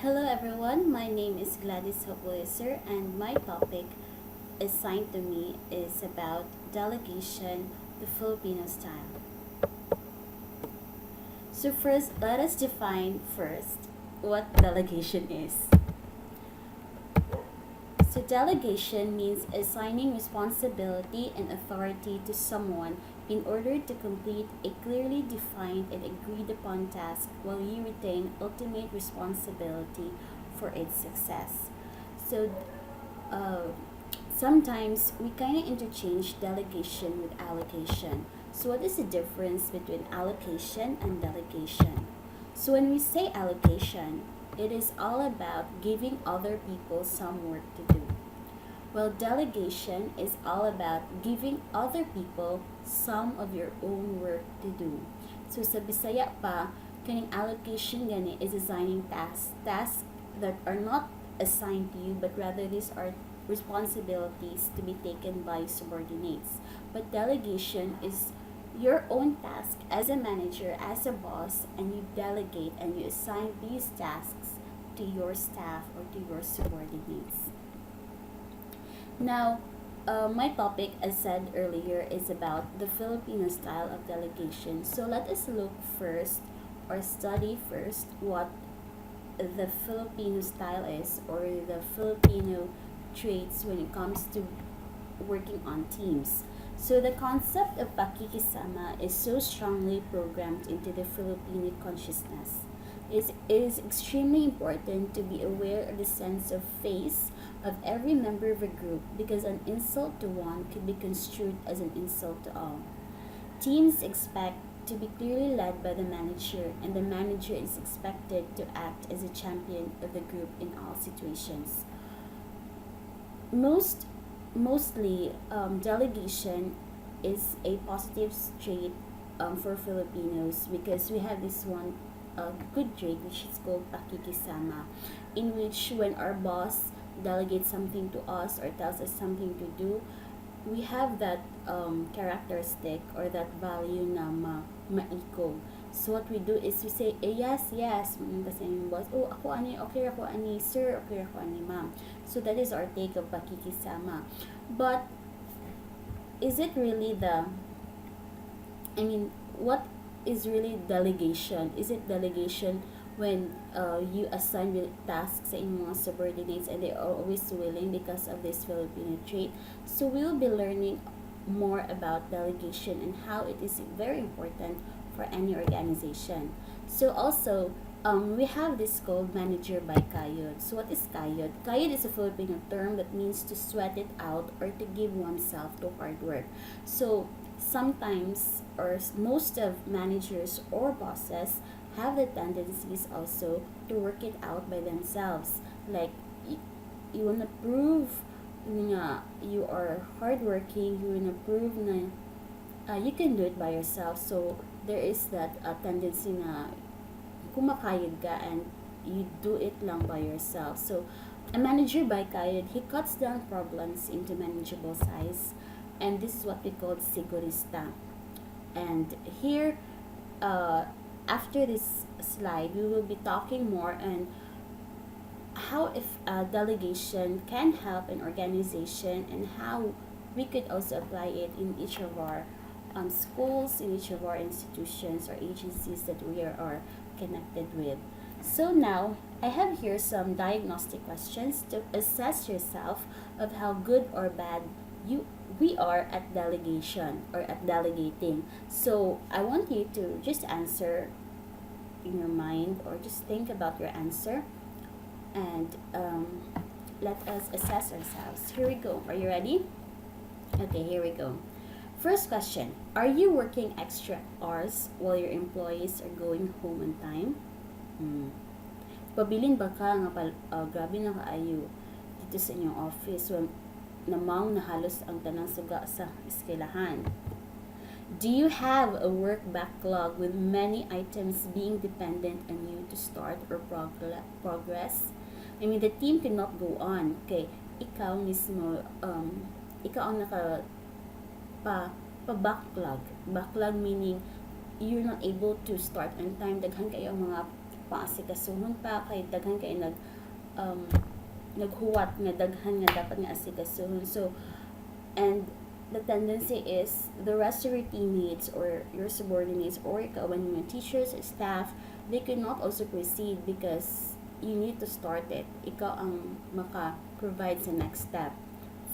Hello everyone, my name is Gladys Hoploiser and my topic assigned to me is about delegation, the Filipino style. So first, let us define first what delegation is. So delegation means assigning responsibility and authority to someone in order to complete a clearly defined and agreed upon task while you retain ultimate responsibility for its success. So uh, sometimes we kind of interchange delegation with allocation. So what is the difference between allocation and delegation? So when we say allocation, it is all about giving other people some work to do. Well, delegation is all about giving other people some of your own work to do. So sa Bisaya pa, kaning allocation gani is assigning tasks that are not assigned to you, but rather these are responsibilities to be taken by subordinates. But delegation is your own task as a manager, as a boss, and you delegate and you assign these tasks to your staff or to your subordinates. Now, my topic, as said earlier, is about the Filipino style of delegation. So let us look first or study first what the Filipino style is, or the Filipino traits when it comes to working on teams. So the concept of pakikisama is so strongly programmed into the Filipino consciousness. It is extremely important to be aware of the sense of face of every member of a group, because an insult to one could be construed as an insult to all. Teams expect to be clearly led by the manager, and the manager is expected to act as a champion of the group in all situations. Mostly, delegation is a positive trait for Filipinos, because we have this one good trait which is called pakikisama, in which when our boss delegates something to us or tells us something to do, we have that characteristic or that value na maiko. So what we do is we say, yes, yes. Kasi yung boss, oh, ako ani, okay ako ani, sir, okay ako ani, ma'am. So that is our take of pakikisama. But is it really what is really delegation? Is it delegation when you assign tasks sa inyong mga subordinates and they are always willing because of this Filipino trait? So we will be learning more about delegation and how it is very important for any organization. So also, we have this called manager by kayod. So what is kayod? Kayod is a Filipino term that means to sweat it out or to give oneself to hard work. So sometimes, or most of managers or bosses have the tendencies also to work it out by themselves. Like, you wanna prove na you are hardworking, you wanna prove na you can do it by yourself. So there is that tendency na kumakayod ka and you do it lang by yourself. So a manager by kayod, he cuts down problems into manageable size, and this is what we call sigurista. And here, after this slide, we will be talking more on how if delegation can help an organization, and how we could also apply it in each of our schools, in each of our institutions or agencies that we are connected with. So now, I have here some diagnostic questions to assess yourself of how good or bad we are at delegation or at delegating. So I want you to just answer in your mind, or just think about your answer, and let us assess ourselves. Here we go. Are you ready? Okay, here we go. First question: are you working extra hours while your employees are going home on time? Pabilin ba ka nga grabe na kaayo dito sa inyong office, when namang na halos ang tanang suga sa eskwelahan? Do you have a work backlog with many items being dependent on you to start or progress? I mean, the team cannot go on. Okay, ikaw mismo, ikaw ang backlog. Backlog meaning you're not able to start on time. Daghan kayo ang mga paasikasuhon pa kay daghan kay um, naghuwat nga daghan nga dapat nga asikasuhon. So and the tendency is the rest of your teammates or your subordinates or when your teachers, staff, they could not also proceed because you need to start it. Ikaw ang maka-provide sa next step.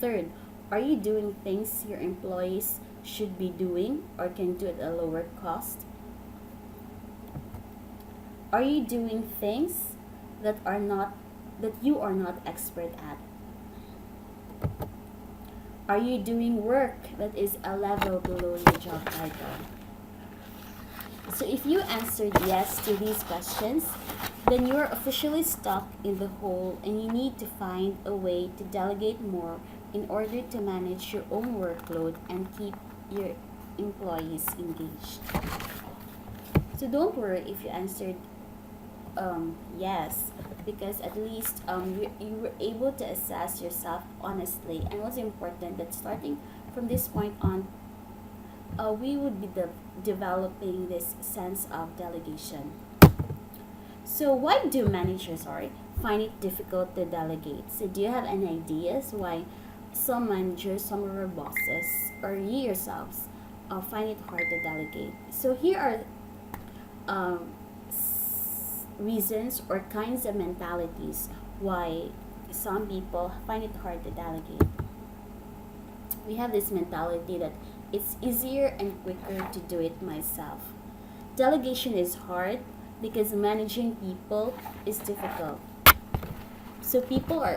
Third, are you doing things your employees should be doing or can do at a lower cost? Are you doing things that you are not expert at? Are you doing work that is a level below your job title? So if you answered yes to these questions, then you're officially stuck in the hole and you need to find a way to delegate more in order to manage your own workload and keep your employees engaged. So don't worry if you answered yes, because at least you were able to assess yourself honestly. And what's important that starting from this point on, we would be developing this sense of delegation. So why do managers, find it difficult to delegate? So do you have any ideas why some managers, some of our bosses, or you yourselves find it hard to delegate? So here are reasons or kinds of mentalities why some people find it hard to delegate. We have this mentality that it's easier and quicker to do it myself. Delegation is hard because managing people is difficult. So people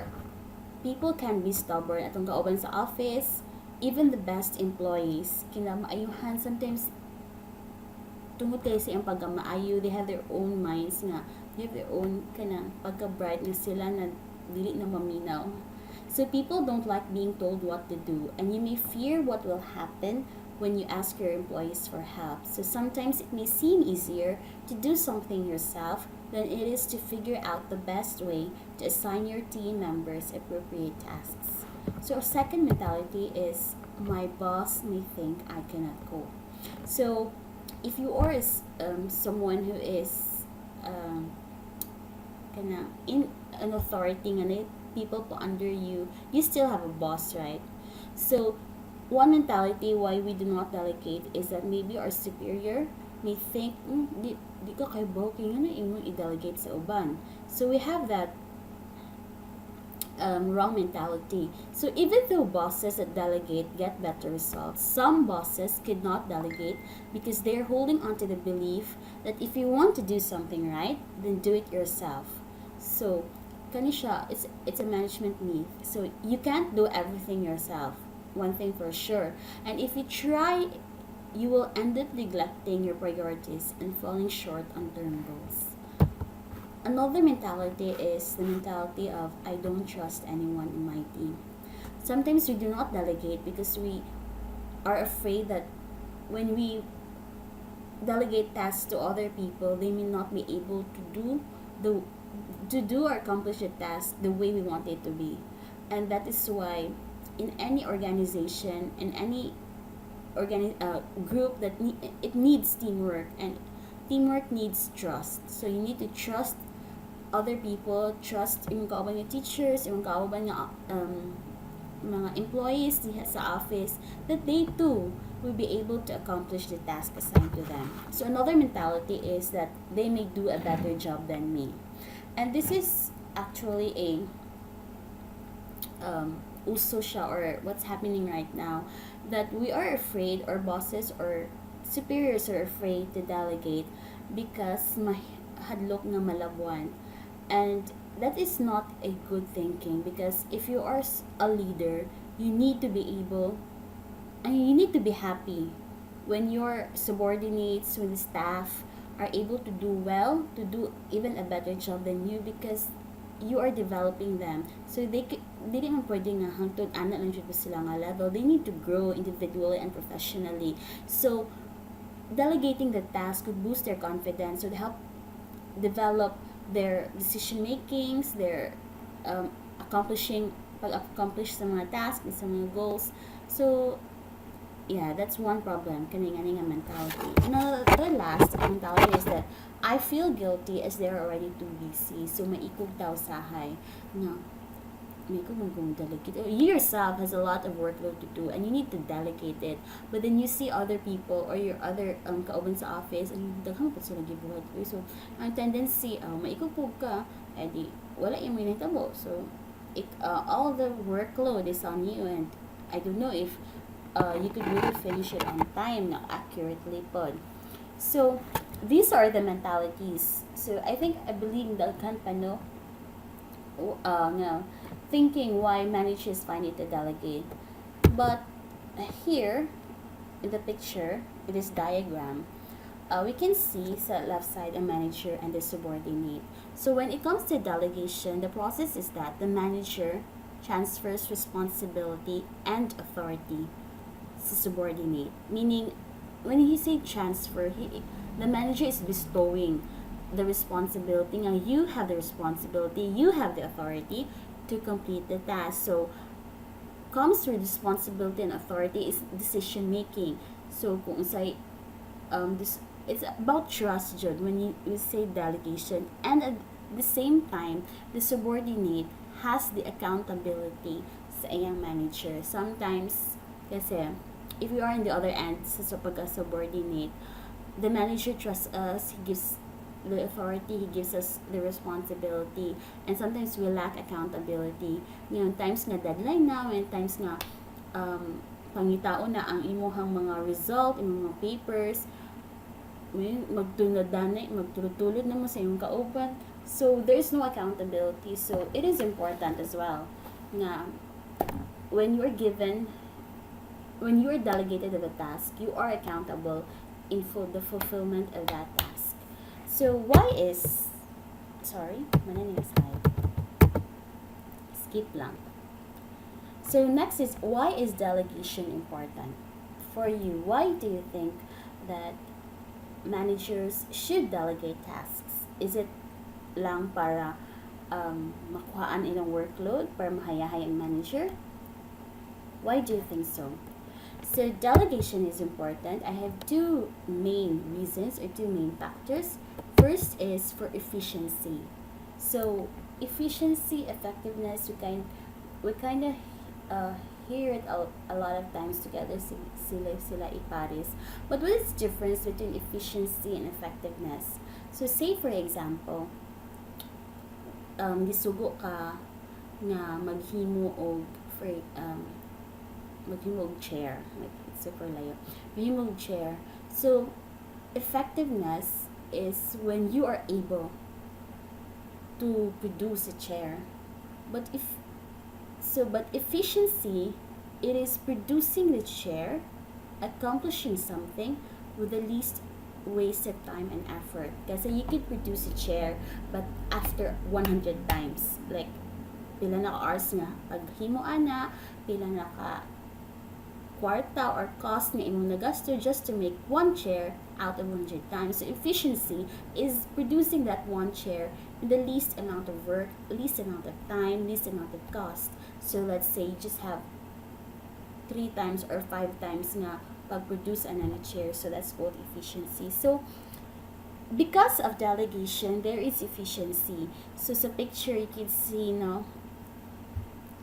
can be stubborn atong kauban sa office. Even the best employees kinamaayuhan sometimes tungod kay sa iyang pagkamaayo, they have their own minds nga, they have their own kanang pagka-bright nga sila na dili na maminaw. So people don't like being told what to do, and you may fear what will happen when you ask your employees for help. So sometimes it may seem easier to do something yourself than it is to figure out the best way to assign your team members appropriate tasks. So a second mentality is, my boss may think I cannot cope. So if you are someone who is in an authority nga people po under you, you still have a boss, right? So one mentality why we do not delegate is that maybe our superior may think, di ka kay bo, kaya na imong i-delegate sa uban. So we have that wrong mentality. So even though bosses that delegate get better results, some bosses could not delegate because they're holding on to the belief that if you want to do something right, then do it yourself. So kanisha, it's a management myth. So you can't do everything yourself. One thing for sure. And if you try, you will end up neglecting your priorities and falling short on term goals. Another mentality is the mentality of, I don't trust anyone in my team. Sometimes we do not delegate because we are afraid that when we delegate tasks to other people, they may not be able to do or accomplish the task the way we want it to be. And that is why in any organization, in any group that it needs teamwork, and teamwork needs trust. So you need to trust other people, trust yung kauban nga teachers, yung kauban nga mga employees sa office, that they too will be able to accomplish the task assigned to them. So another mentality is that they may do a better job than me. And this is actually a uso siya, or what's happening right now, that we are afraid, or bosses or superiors are afraid to delegate because mahadlok nga malabwan. And that is not a good thinking, because if you are a leader, you need to be able, and you need to be happy when your subordinates, when the staff are able to do well, to do even a better job than you, because you are developing them. So they naman pwede nga hangtod ana lang jud sila nga level. They need to grow individually and professionally. So delegating the task could boost their confidence, would help develop their decision makings, their pag-accomplish sa mga tasks, sa mga goals. So Yeah, that's one problem, kaning nga mentality. The last mentality is that I feel guilty as they're already too busy. So maikog daw sahay. No, may ko mong delegate. You yourself has a lot of workload to do and you need to delegate it. But then you see other people or your other kauban sa office and daghang po sila gibuhat. So ang tendency, maikog ka, edi wala yung may nahitabo. So all the workload is on you and I don't know if you could really finish it on time, not accurately put. So these are the mentalities. So I believe the pano no, thinking why managers find it to delegate. But here in the picture, in this diagram, we can see sa left side a manager and the subordinate. So when it comes to delegation, the process is that the manager transfers responsibility and authority to subordinate. Meaning, when he say transfer, the manager is bestowing the responsibility. Now you have the responsibility, you have the authority to complete the task. So comes with responsibility and authority is decision making. So kung say this, it's about trust jud when you say delegation, and at the same time the subordinate has the accountability sa iyang manager. Sometimes kasi if we are in the other end sa pagka-subordinate, the manager trusts us, he gives the authority, he gives us the responsibility, and sometimes we lack accountability. Ngayon, times nga deadline na, and times nga pangitao na ang imuhang mga result, imong mga papers, magtulod na mo sa iyong kauban. So, there is no accountability. So, it is important as well na when you are delegated of a task, you are accountable in the fulfillment of that task. So manang slide. Skip lang. So next is, why is delegation important for you? Why do you think that managers should delegate tasks? Is it lang para makuhaan ilang workload, para mahayahay ang manager? Why do you think so? So delegation is important. I have two main reasons or two main factors. First is for efficiency. So efficiency, effectiveness, we kind of hear it a lot of times together. Sila ipares. But what is the difference between efficiency and effectiveness? So say for example, gisugo ka nga maghimo og chair, like super layo, maghimo og chair. So effectiveness is when you are able to produce a chair, but efficiency, it is producing the chair, accomplishing something with the least wasted time and effort. Kasi you could produce a chair but after 100 times, like pila na ka hours nga paghimo ana, pila na ka kwarta or cost nga imong nagasto just to make one chair out of 100 times. So efficiency is producing that one chair in the least amount of work, least amount of time, least amount of cost. So let's say you just have 3 times or 5 times nga pag-produce another chair. So that's called efficiency. So because of delegation, there is efficiency. So sa picture you can see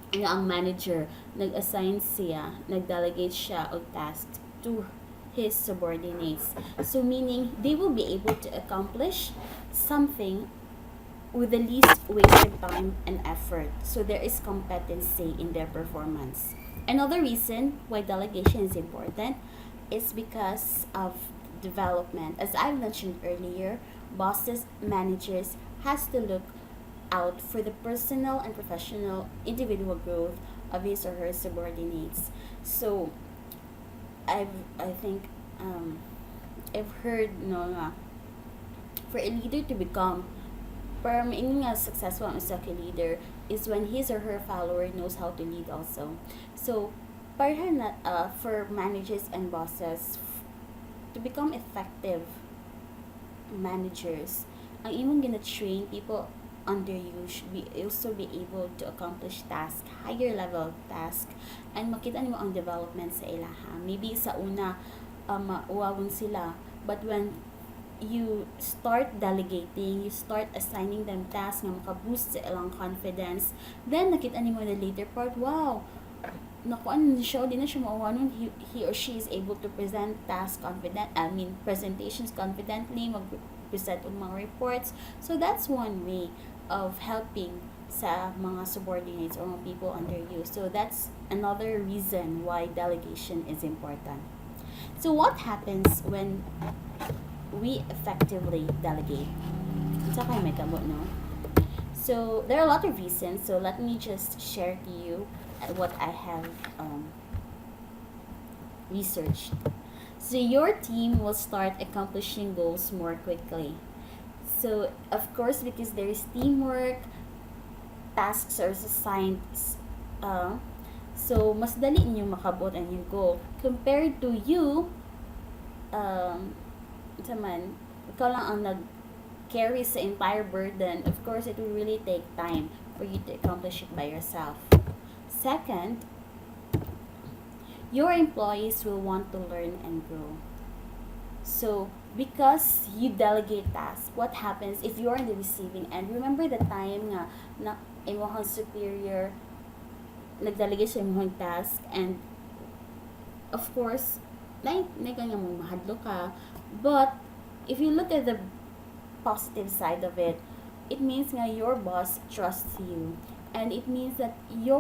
ang manager nag-assign siya, nag-delegate siya og tasks to his subordinates. So meaning they will be able to accomplish something with the least wasted time and effort. So there is competency in their performance. Another reason why delegation is important is because of development. As I mentioned earlier, bosses, managers has to look out for the personal and professional individual growth of his or her subordinates. So I think I've heard for a leader to become successful as a leader is when his or her follower knows how to lead also. So for managers and bosses to become effective managers, ang imong gina-train people under you should be also be able to accomplish task, higher level task, and makita nimo ang development sa ilaha. Maybe sa una, uwawon sila, but when you start delegating, you start assigning them tasks nga maka-boost sa ilang confidence, then nakita nimo the later part, wow, nakuan ni siya, di na siya mauwanon, he or she is able to present presentations confidently, mag-present og mga reports. So that's one way of helping sa mga subordinates or mga people under you. So that's another reason why delegation is important. So what happens when we effectively delegate? It's okay, may tabo, no? So there are a lot of reasons. So let me just share to you what I have researched. So your team will start accomplishing goals more quickly. So of course, because there is teamwork, tasks are assigned. So mas dali niyo makabot ang yung goal compared to you. Ikaw lang ang nag-carry sa entire burden. Of course, it will really take time for you to accomplish it by yourself. Second, your employees will want to learn and grow. So, because you delegate tasks, what happens if you're in the receiving end? Remember the time nga na imong superior nagdelegate sa imong task, and of course, nga mo mahadlo ka. But if you look at the positive side of it, it means nga your boss trusts you, and it means that you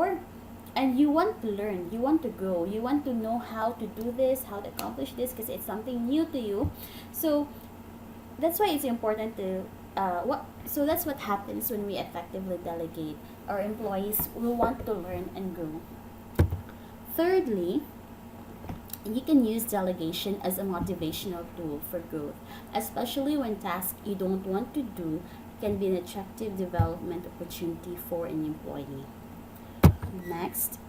want to learn, you want to grow, you want to know how to do this, how to accomplish this, because it's something new to you. So that's why it's important to so that's what happens when we effectively delegate. Our employees will want to learn and grow. Thirdly, you can use delegation as a motivational tool for growth, especially when tasks you don't want to do can be an attractive development opportunity for an employee. Next,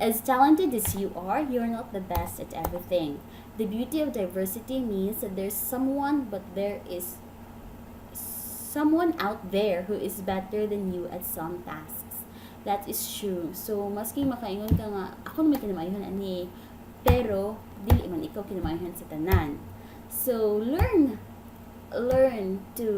as talented as you are, you're not the best at everything. The beauty of diversity means that there's someone, but there is someone out there who is better than you at some tasks. That is true. So, maski makaingon ka nga, ako naman kinamayon ani, pero dili man ikaw kinamayon sa tanan. So, learn to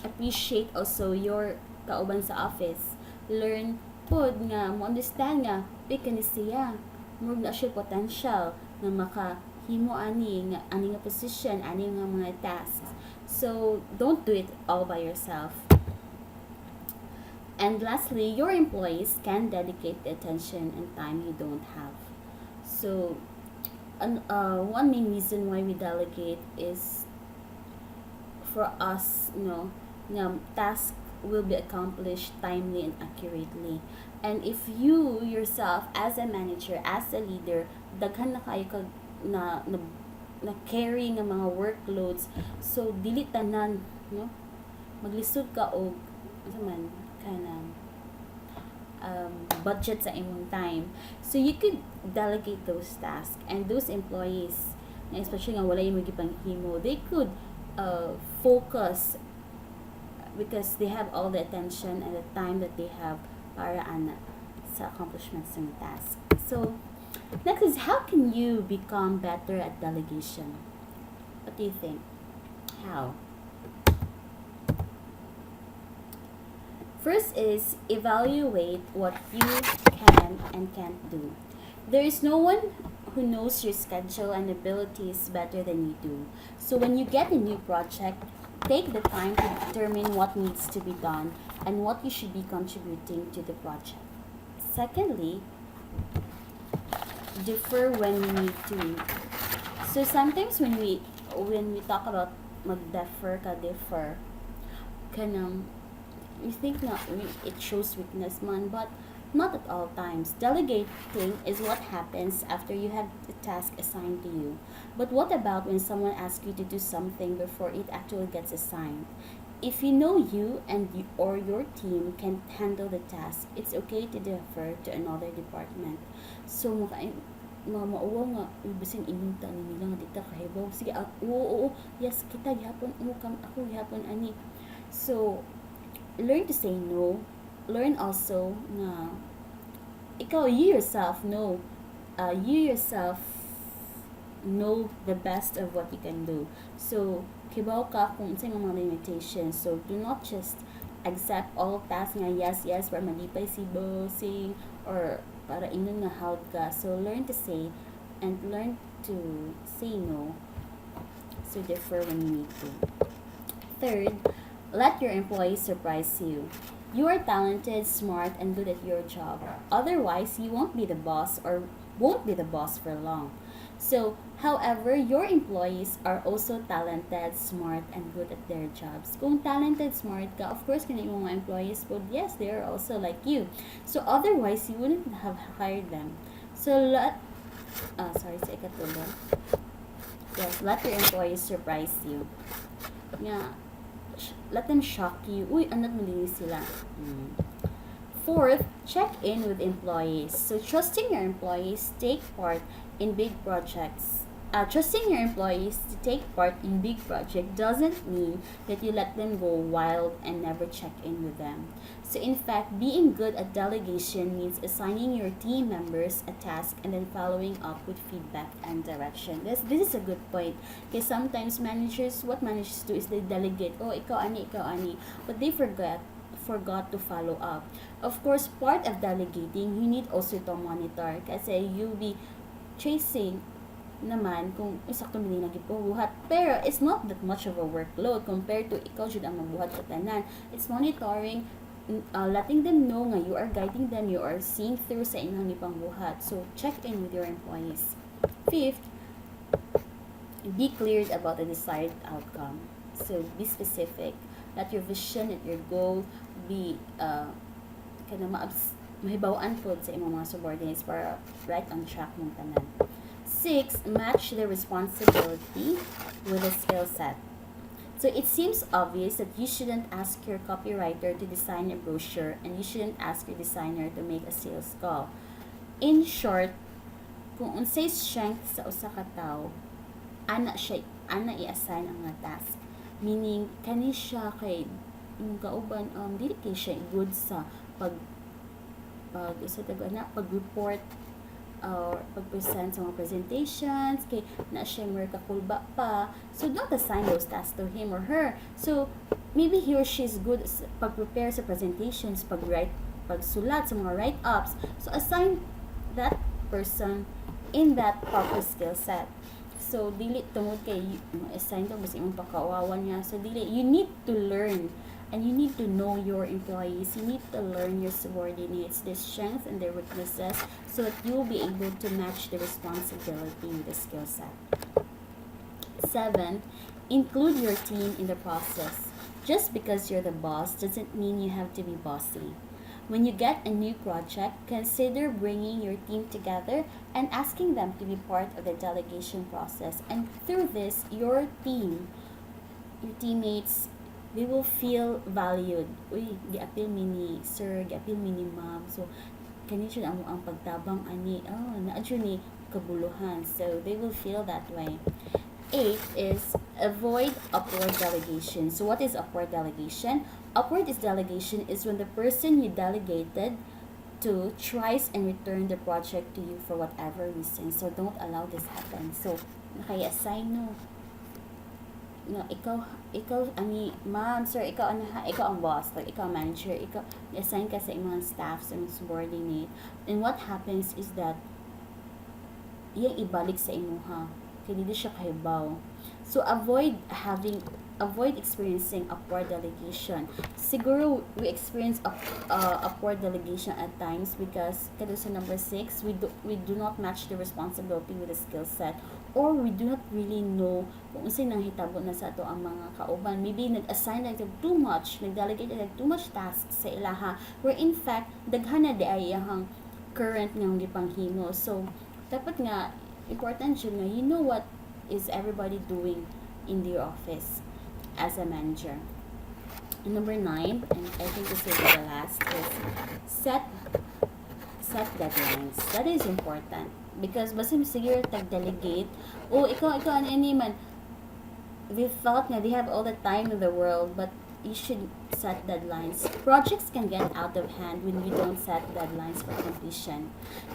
appreciate also your kauban sa office. Learn pod nga mo understand nga pick ni siya murag na siya potential nga makahimo ani nga position, ani nga mga tasks. So don't do it all by yourself. And lastly, your employees can dedicate the attention and time you don't have. So one main reason why we delegate is for us, nga task will be accomplished timely and accurately. And if you yourself as a manager, as a leader, daghan na kayo kag na carry nga mga workloads, so dili tanan, maglisod ka og budget sa imong time. So you could delegate those tasks, and those employees, especially nga wala yung magipanghimo, they could focus because they have all the attention and the time that they have para sa accomplishments ng task. So next is, how can you become better at delegation? What do you think? How? First is evaluate what you can and can't do. There is no one who knows your schedule and abilities better than you do. So when you get a new project, take the time to determine what needs to be done and what you should be contributing to the project. Secondly, defer when you need to. So sometimes when we talk about mag-defer ka, you think na it shows weakness man, but not at all times. Delegating is what happens after you have the task assigned to you. But what about when someone asks you to do something before it actually gets assigned? If you know you or your team can handle the task, it's okay to defer to another department. So mauwaw nga bisin inunta ni nila nga dita kahibaw, sige oo yes kita gihapon ako gihapon ani. So learn to say no. Learn also na ikaw, you yourself know the best of what you can do. So, kibaw ka kung sa mga limitations. So, do not just accept all tasks nga yes, para malipay si bossing or para ingon nga hawd ka. So, learn to say and learn to say no. So, differ when you need to. Third, let your employees surprise you. You are talented, smart, and good at your job. Otherwise, you won't be the boss or won't be the boss for long. So, however, your employees are also talented, smart, and good at their jobs. Kung talented, smart ka, of course, kanya yung mga employees would, yes, they are also like you. So, otherwise, you wouldn't have hired them. So, sa ikatulong. Yes, let your employees surprise you. Nga, let them shock you. Uy, anak malinis sila. Fourth, check in with employees. So, trusting your employees take part in big projects. Trusting your employees to take part in big project doesn't mean that you let them go wild and never check in with them. So in fact, being good at delegation means assigning your team members a task and then following up with feedback and direction. This is a good point. Because sometimes what managers do is they delegate, oh, ikaw ani, but they forgot to follow up. Of course, part of delegating, you need also to monitor kasi you'll be chasing naman kung sakto mo nagibuhat. Pero it's not that much of a workload compared to ikaw jud ang magbuhat sa tanan. It's monitoring, letting them know nga you are guiding them, you are seeing through sa inyong ipangbuhat. So, check in with your employees. Fifth, be clear about the desired outcome. So, be specific. Let your vision, let your goal be mahibawaan po sa imong mga subordinates para right on track mong tanan. 6, match the responsibility with the skill set. So it seems obvious that you shouldn't ask your copywriter to design a brochure and you shouldn't ask your designer to make a sales call. In short, kung unsay strength sa usa ka tawo, ana i-assign ang mga task. Meaning, kani siya kay kauban dili kay siya good sa pag-report or pag-present sa mga presentations, kay na siya kakulba pa. So, don't assign those tasks to him or her. So, maybe he or she is good sa pag-prepare sa presentations, pagsulat sa mga write-ups. So, assign that person in that proper skill set. So, dili tungod kay assign to mas imong pakawawan niya. So, dili, you need to learn and you need to know your employees. You need to learn your subordinates, their strengths and their weaknesses, so that you will be able to match the responsibility with the skill set. 7, include your team in the process. Just because you're the boss doesn't mean you have to be bossy. When you get a new project, consider bringing your team together and asking them to be part of the delegation process. And through this, your teammates, they will feel valued. Uy, gi-appeal mi ni sir, gi-appeal mi ni ma'am. So, kani siya ang pagtabang ani, naadyo ni kabuluhan. So, they will feel that way. 8 is avoid upward delegation. So, what is upward delegation? Upward delegation is when the person you delegated to tries and return the project to you for whatever reason. So, don't allow this happen. So, nakaya-assign no, ikaw ani ma'am, sir, ikaw ang boss, like ikaw ang manager, ikaw assign ka sa imong staff, sa imong subordinate. And what happens is that iyang ibalik sa imuha kay dili siya kahibaw. So avoid experiencing upward delegation. Siguro we experience upward delegation at times because kada sa number 6, we do not match the responsibility with the skill set, or we do not really know kung unsay nang hitabo na sa ato ang mga kauban. Maybe nag-assign like too much, nag-delegate like too much tasks sa ilaha, where in fact daghan na di ay iyang current nga gipanghimo. So dapat nga important siya nga you know what is everybody doing in the office as a manager. And number 9, and I think this will be the last, is set deadlines. That is important because basta sige tag-delegate, ikaw ani man, they thought na they have all the time in the world, but you should set deadlines. Projects can get out of hand when you don't set deadlines for completion.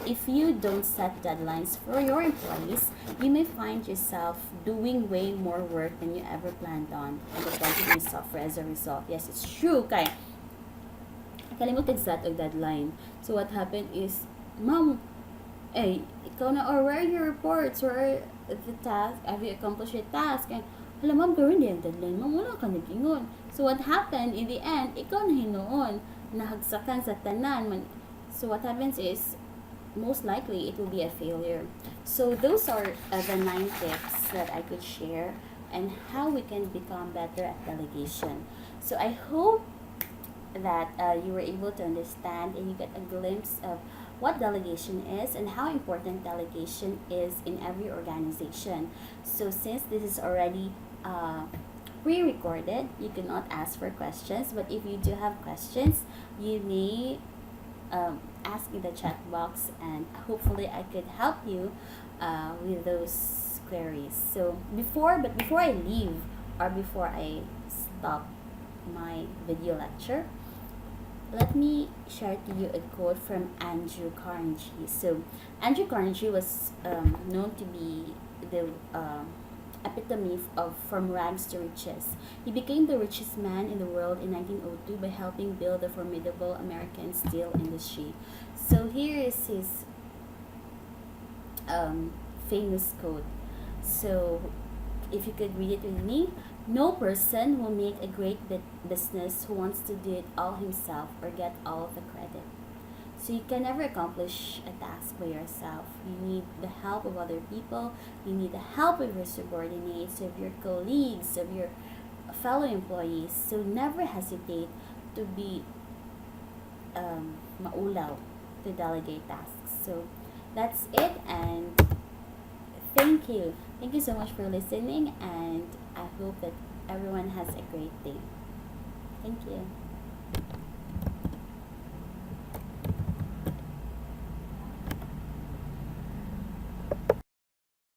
If you don't set deadlines for your employees, you may find yourself doing way more work than you ever planned on, and the project may suffer as a result. Yes, it's true, kay kalimutan sa atong deadline. So what happened is, Mom, ikaw na, or where are your reports? Where are the task? Have you accomplished your task? And, hala, Ma'am, gawin din ang deadline. Ma'am, wala ka nag-ingon. So what happened, in the end, ikaw na hinuon. Nahagsakan sa tanan. So what happens is, most likely, it will be a failure. So those are the 9 tips that I could share and how we can become better at delegation. So I hope that you were able to understand and you get a glimpse of what delegation is and how important delegation is in every organization. So since this is already pre-recorded, you cannot ask for questions, but if you do have questions, you may ask in the chat box, and hopefully I could help you with those queries. So before I leave, or before I stop my video lecture, let me share to you a quote from Andrew Carnegie. So, Andrew Carnegie was known to be the epitome of from rags to riches. He became the richest man in the world in 1902 by helping build the formidable American steel industry. So, here is his famous quote. So, if you could read it with me. No person will make a great business who wants to do it all himself or get all of the credit. So you can never accomplish a task by yourself. You need the help of other people. You need the help of your subordinates, of your colleagues, of your fellow employees. So never hesitate to be maulaw, to delegate tasks. So that's it, and thank you. Thank you so much for listening, and I hope that everyone has a great day. Thank you.